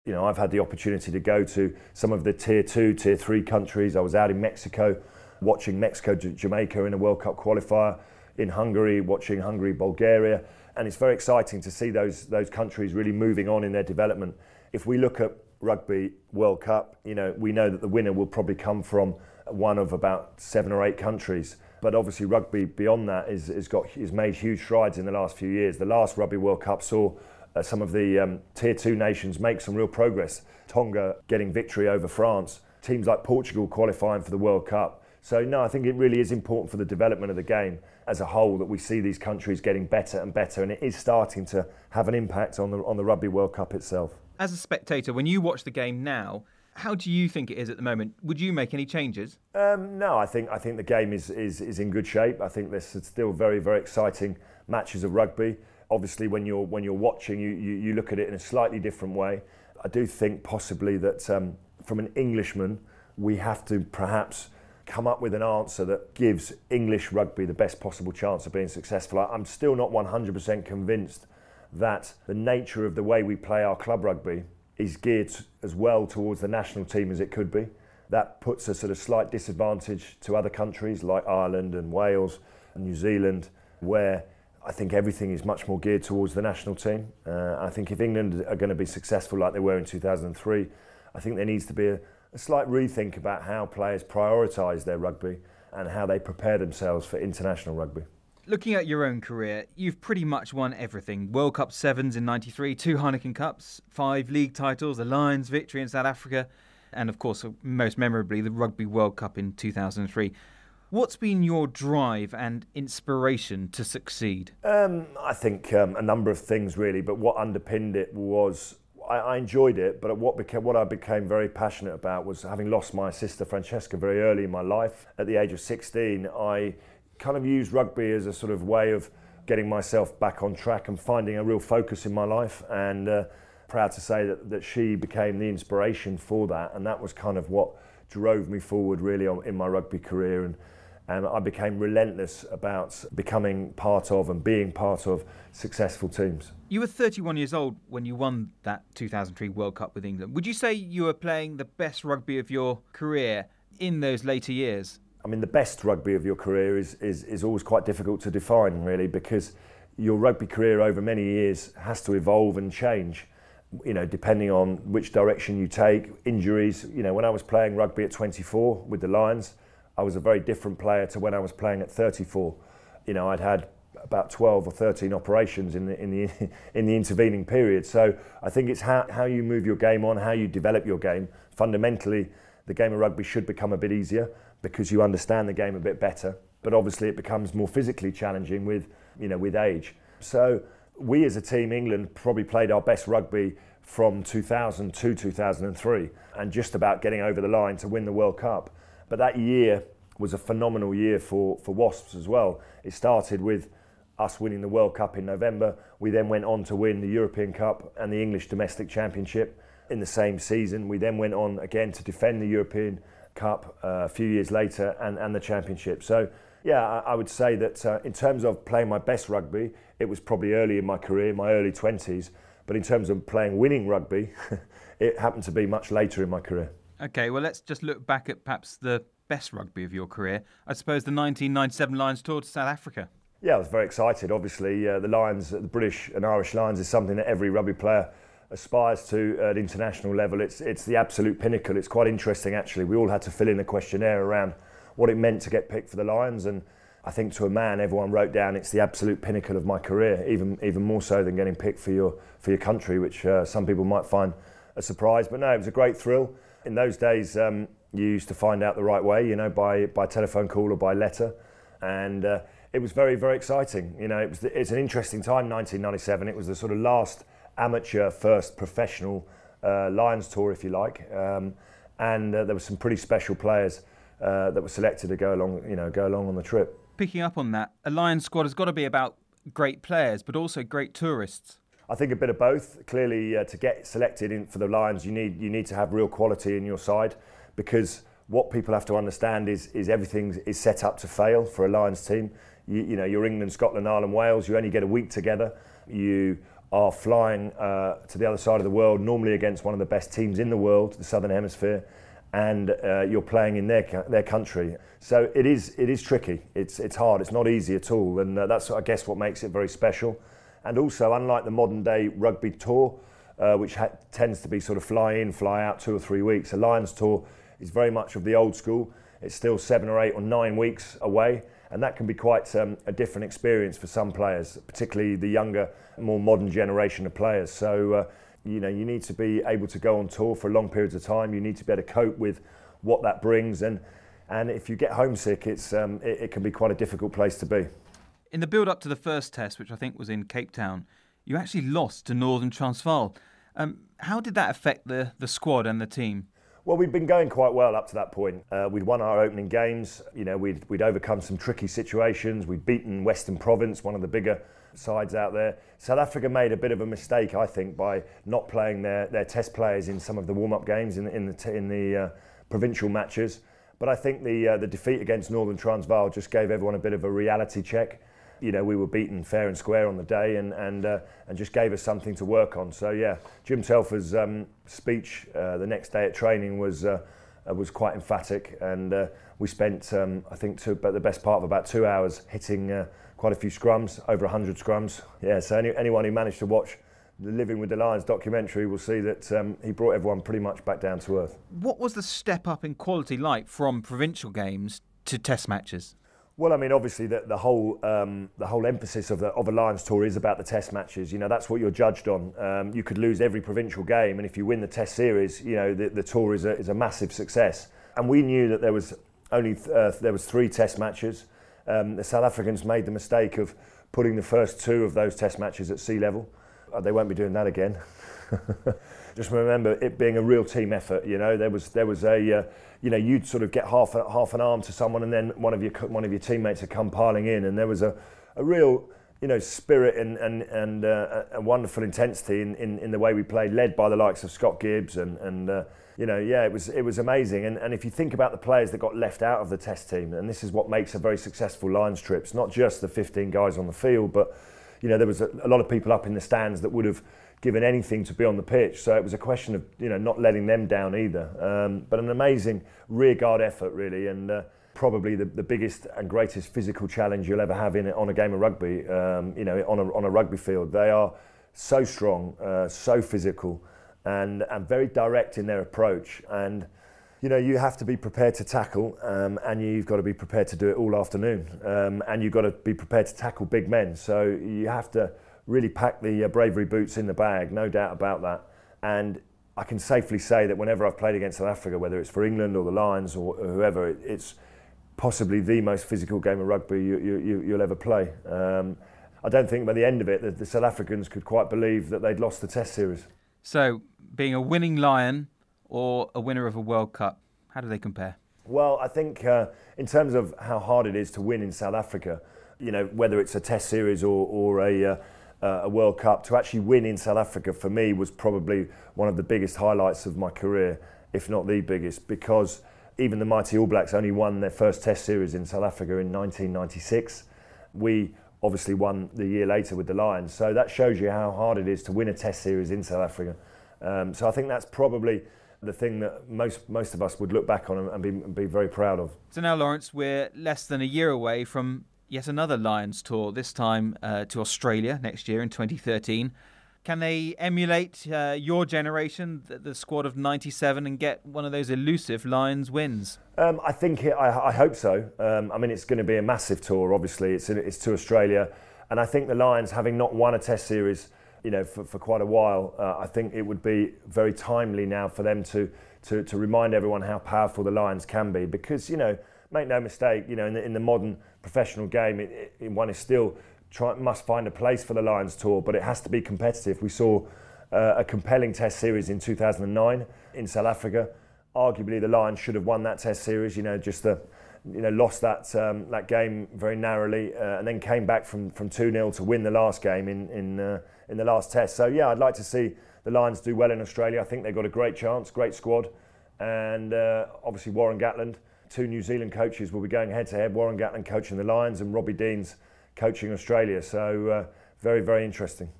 You know, I've had the opportunity to go to some of the tier 2, tier 3 countries. I was out in Mexico, watching Mexico, Jamaica in a World Cup qualifier, in Hungary, watching Hungary, Bulgaria. And it's very exciting to see those countries really moving on in their development. If we look at Rugby World Cup, you know, we know that the winner will probably come from one of about 7 or 8 countries. But obviously rugby beyond that is made huge strides in the last few years. The last Rugby World Cup saw some of the tier 2 nations make some real progress. Tonga getting victory over France, teams like Portugal qualifying for the World Cup. So no, I think it really is important for the development of the game as a whole that we see these countries getting better and better, and it is starting to have an impact on the Rugby World Cup itself. As a spectator, when you watch the game now, how do you think it is at the moment? Would you make any changes? No, I think the game is in good shape. I think there's still very, very exciting matches of rugby. Obviously, when you're watching, you look at it in a slightly different way. I do think possibly that from an Englishman, we have to perhaps come up with an answer that gives English rugby the best possible chance of being successful. I'm still not 100% convinced that the nature of the way we play our club rugby is geared as well towards the national team as it could be. That puts us at a slight disadvantage to other countries like Ireland and Wales and New Zealand, where I think everything is much more geared towards the national team. I think if England are going to be successful like they were in 2003, I think there needs to be a slight rethink about how players prioritise their rugby and how they prepare themselves for international rugby. Looking at your own career, you've pretty much won everything. World Cup 7s in '93, 2 Heineken Cups, 5 league titles, a Lions victory in South Africa, and of course, most memorably, the Rugby World Cup in 2003. What's been your drive and inspiration to succeed? I think a number of things really, but what underpinned it was I enjoyed it, but what I became very passionate about was having lost my sister Francesca very early in my life. At the age of 16, I kind of used rugby as a sort of way of getting myself back on track and finding a real focus in my life, and proud to say that she became the inspiration for that, and that was kind of what drove me forward really in my rugby career, and I became relentless about becoming part of and being part of successful teams. You were 31 years old when you won that 2003 World Cup with England. Would you say you were playing the best rugby of your career in those later years? I mean, the best rugby of your career is always quite difficult to define, really, because your rugby career over many years has to evolve and change, you know, depending on which direction you take, injuries. You know, when I was playing rugby at 24 with the Lions, I was a very different player to when I was playing at 34. You know, I'd had about 12 or 13 operations in the intervening period. So I think it's how you move your game on, how you develop your game. Fundamentally, the game of rugby should become a bit easier because you understand the game a bit better. But obviously it becomes more physically challenging with age. So we as a team, England, probably played our best rugby from 2000 to 2003 and just about getting over the line to win the World Cup. But that year was a phenomenal year for Wasps as well. It started with us winning the World Cup in November. We then went on to win the European Cup and the English Domestic Championship in the same season. We then went on again to defend the European Cup a few years later and the Championship. So yeah, I would say that in terms of playing my best rugby, it was probably early in my career, my early 20s. But in terms of playing winning rugby, it happened to be much later in my career. OK, well, let's just look back at perhaps the best rugby of your career. I suppose the 1997 Lions tour to South Africa. Yeah, I was very excited. Obviously, the Lions, the British and Irish Lions, is something that every rugby player aspires to at international level. It's the absolute pinnacle. It's quite interesting, actually. We all had to fill in a questionnaire around what it meant to get picked for the Lions, and I think to a man, everyone wrote down it's the absolute pinnacle of my career, even more so than getting picked for your country, which some people might find a surprise. But no, it was a great thrill. In those days, you used to find out the right way, you know, by telephone call or by letter, and it was very, very exciting. You know, it's an interesting time, 1997. It was the sort of last amateur, first professional Lions tour, if you like, and there were some pretty special players that were selected to go along on the trip. Picking up on that, a Lions squad has got to be about great players, but also great tourists. I think a bit of both. Clearly, to get selected for the Lions, you need to have real quality in your side, because what people have to understand is everything is set up to fail for a Lions team. You know, you're England, Scotland, Ireland, Wales. You only get a week together. You are flying to the other side of the world, normally against one of the best teams in the world, the Southern Hemisphere, and you're playing in their country. So it is tricky. It's hard. It's not easy at all, and that's, I guess, what makes it very special. And also, unlike the modern day rugby tour, which tends to be sort of fly in, fly out 2 or 3 weeks, a Lions tour is very much of the old school. It's still 7 or 8 or 9 weeks away, and that can be quite a different experience for some players, particularly the younger, more modern generation of players. So you need to be able to go on tour for long periods of time. You need to be able to cope with what that brings, and if you get homesick, it can be quite a difficult place to be. In the build-up to the first test, which I think was in Cape Town, you actually lost to Northern Transvaal. How did that affect the squad and the team? Well, we'd been going quite well up to that point. We'd won our opening games. We'd overcome some tricky situations. We'd beaten Western Province, one of the bigger sides out there. South Africa made a bit of a mistake, I think, by not playing their test players in some of the warm-up games in the provincial matches. But I think the defeat against Northern Transvaal just gave everyone a bit of a reality check. We were beaten fair and square on the day, and just gave us something to work on. So yeah, Jim Telfer's speech the next day at training was quite emphatic, and we spent I think the best part of about 2 hours hitting quite a few scrums, over 100 scrums. Yeah, so anyone who managed to watch the Living with the Lions documentary will see that he brought everyone pretty much back down to earth. What was the step up in quality like from provincial games to test matches? Well, I mean, obviously the whole emphasis of a Lions tour is about the test matches. That's what you're judged on. You could lose every provincial game, and if you win the test series, the tour is a massive success. And we knew that there was 3 test matches. The South Africans made the mistake of putting the first 2 of those test matches at sea level. They won't be doing that again. Just remember it being a real team effort. There was a you'd sort of get half an arm to someone, and then one of your teammates would come piling in, and there was a real spirit and a wonderful intensity in the way we played, led by the likes of Scott Gibbs and it was amazing. And if you think about the players that got left out of the test team, and this is what makes a very successful Lions trip, it's not just the 15 guys on the field, but there was a lot of people up in the stands that would have given anything to be on the pitch. So it was a question of not letting them down either. But an amazing rearguard effort, really, and probably the biggest and greatest physical challenge you'll ever have on a game of rugby. On a rugby field, they are so strong, so physical, and very direct in their approach. And you have to be prepared to tackle, and you've got to be prepared to do it all afternoon. And you've got to be prepared to tackle big men. So you have to really pack the bravery boots in the bag, no doubt about that. And I can safely say that whenever I've played against South Africa, whether it's for England or the Lions or whoever, it's possibly the most physical game of rugby you'll ever play. I don't think by the end of it that the South Africans could quite believe that they'd lost the Test series. So, being a winning Lion or a winner of a World Cup, how do they compare? Well, I think in terms of how hard it is to win in South Africa, whether it's a Test series or a World Cup, to actually win in South Africa for me was probably one of the biggest highlights of my career, if not the biggest, because even the mighty All Blacks only won their first Test series in South Africa in 1996. We obviously won the year later with the Lions, so that shows you how hard it is to win a Test series in South Africa. So I think that's probably the thing that most of us would look back on and be very proud of. So now, Lawrence, we're less than a year away from yet another Lions tour, this time to Australia next year in 2013. Can they emulate your generation, the squad of 97, and get one of those elusive Lions wins? I think I hope so. I mean, it's going to be a massive tour, obviously. It's to Australia. And I think the Lions, having not won a Test series for quite a while, I think it would be very timely now for them to remind everyone how powerful the Lions can be. Because, make no mistake, in the modern professional game, one is still must find a place for the Lions tour, but it has to be competitive. We saw a compelling Test series in 2009 in South Africa. Arguably, the Lions should have won that Test series. Lost that game very narrowly, and then came back from 2-0 to win the last game in the last Test. So yeah, I'd like to see the Lions do well in Australia. I think they've got a great chance, great squad, and obviously Warren Gatland. 2 New Zealand coaches will be going head-to-head. Warren Gatland coaching the Lions and Robbie Deans coaching Australia. So very, very interesting.